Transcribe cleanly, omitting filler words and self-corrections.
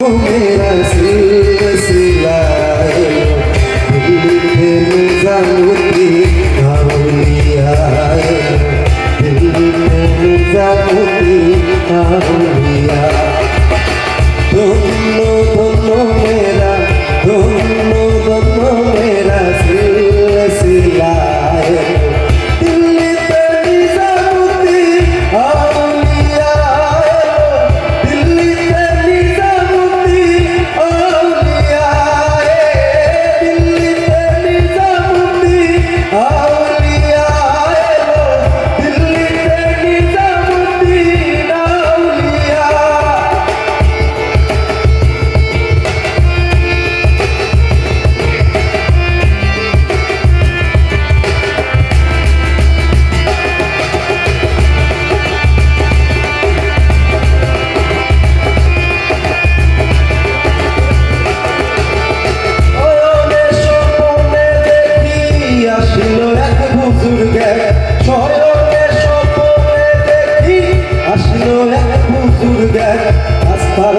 मेरा सिलसिला दिल पे निजामुद्दी औलिया दिल पे निजामुद्दी औलिया दोनों दोनों मेरा दोनों दोनों मेरा सिलसिला दिल पे निजामुद्दी औलिया दिल पे निजामुद्दी औलिया दिल पे निजामुद्दी औलिया दिल पे निजामुद्दी औलिया আসলো এক বুজুর্গের শয়নে স্বপ্নে দেখি আসলো এক বুজুর্গের আস্থার